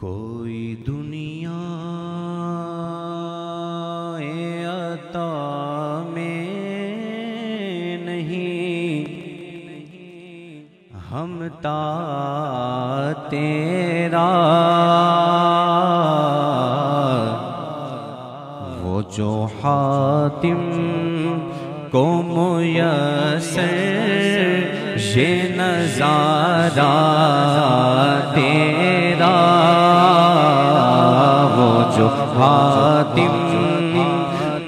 کوئی دنیا عطا میں نہیں، ہم تا تیرا وہ جو حاتم کو میسر یہ نظارہ تیرا، وہ جو حاتم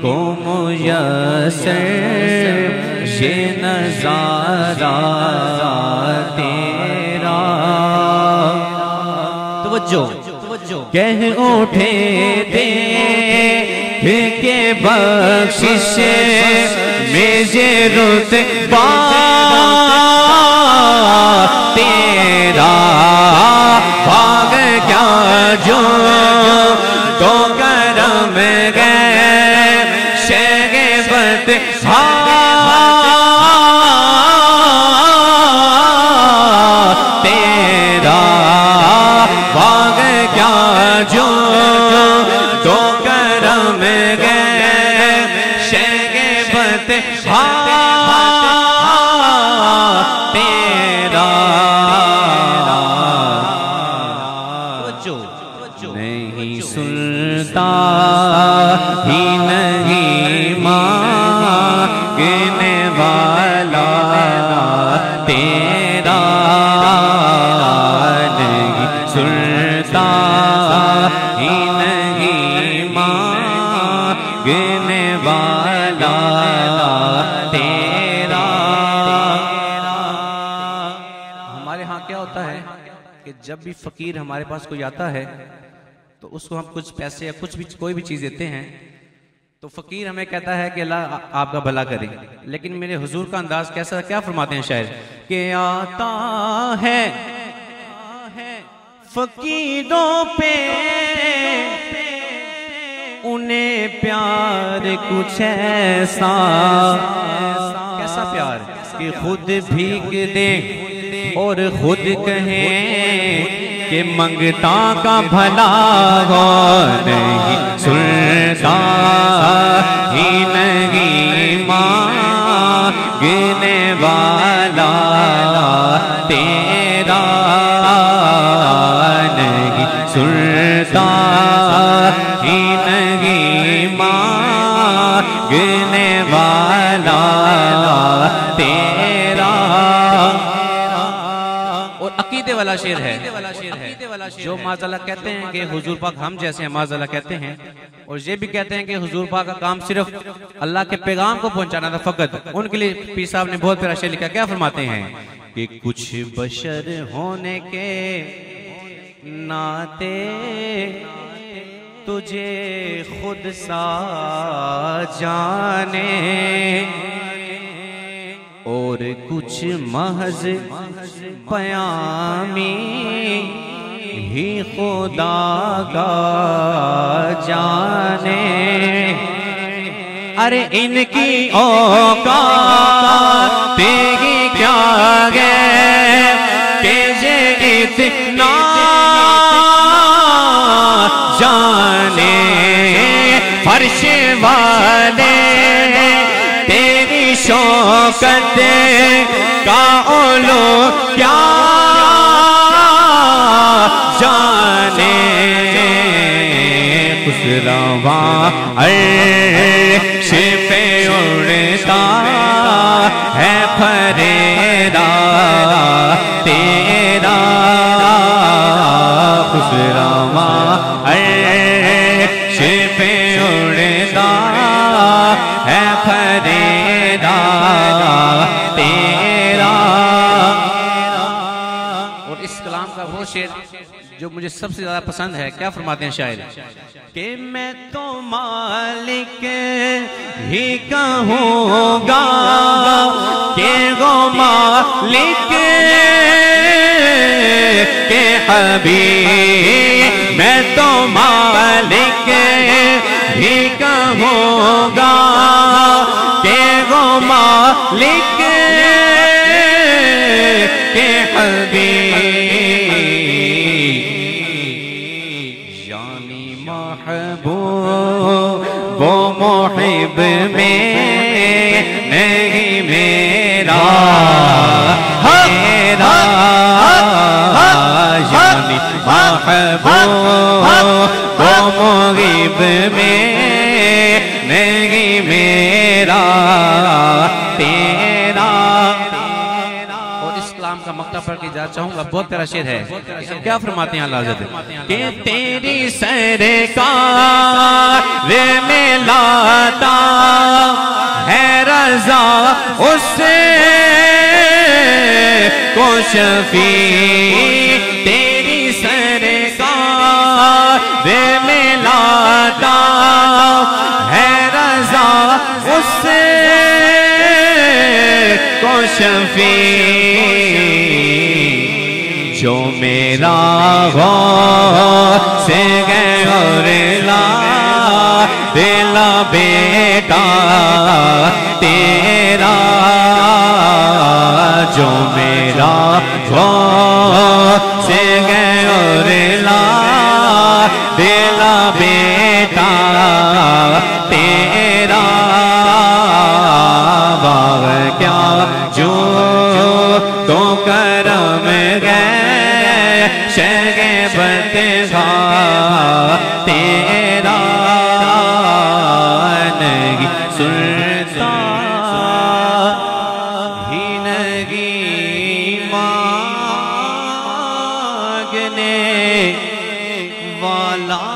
کو میسر یہ نظارہ تیرا۔ توجہ کہہ اٹھے دے کہ بخشش میں یہ رتبہ تیرا، بھاگ کیا جو تو کرم گئے شگفت تیرا، بھاگ کیا جو تو کرم گئے شگفت تیرا۔ نہیں سنتا ہی نہیں مانگنے والا تیرا، نہیں سنتا ہی نہیں مانگنے والا تیرا۔ ہمارے ہاں کیا ہوتا ہے کہ جب بھی فقیر ہمارے پاس کوئی آتا ہے تو اس کو ہم کچھ پیسے یا کچھ بھی کوئی بھی چیز دیتے ہیں تو فقیر ہمیں کہتا ہے کہ اللہ آپ کا بھلا کرے، لیکن میرے حضور کا انداز کیسا، کیا فرماتے ہیں شاعر کہ آتا ہے فقیروں پہ انہیں پیار کچھ ایسا، کیسا پیار کہ خود بھیگ دیں اور خود کہیں کہ منگتا کا بھلا ہو، نہیں سنتا ہی نہیں مانگنے والا تیرا، نہیں سنتا ہی نہیں مانگنے والا تیرا۔ اور عقیدے والا شعر ہے جو معاذ کہتے ہیں کہ حضور پاک ہم جیسے ہیں، معاذ کہتے ہیں، اور یہ بھی کہتے ہیں کہ حضور پاک کا کام صرف اللہ کے پیغام کو پہنچانا تھا فقط۔ ان کے لیے پیر صاحب نے بہت پیارا شعر لکھا، کیا فرماتے ہیں کہ کچھ بشر ہونے کے ناطے تجھے خود سا جانے، اور کچھ محض پیامی ہی خدا کا جانے، ارے ان کی اوقات ہی کیا گئے کہ یہ اتنا جانے، فرش والے تیری شوکت کا علو کیا جانے، خسرواں عرش پہ اڑتا ہے پھریرا تیرا، خسرواں عرش پہ اڑتا ہے پھریرا تیرا۔ اور اس کلام کا وہ شعر جو مجھے سب سے زیادہ پسند ہے، کیا فرماتے ہیں شاعر کہ میں تو مالک ہی کہوں گا کہ وہ مالک کے حبیب، میں تو مالک ہی کہوں گا کہ وہ مالک کے حبیب محب میں نہیں میرا تیرا یعنی محبوب محب میں نہیں میرا تیرا. اور اسلام کا مقطع پڑھ کے جا چاہوں گا, بہت پیارا شعر ہے. کیا فرماتے ہیں اللہ حضرت کہ تیری سرکار میں لاتا ہے رضا اس کو شفیع, تیری سرکار میں لاتا ہے رضا اس کو شفیع, جو میرا غوث غور لا دلا بیٹا تیرا, جو میرا غوث غور لا دلا بیٹا تیرا, باغ کیا جو تو کرم گئے شگبت گا تیرا, نہیں سنتا ہی نہیں مانگنے والا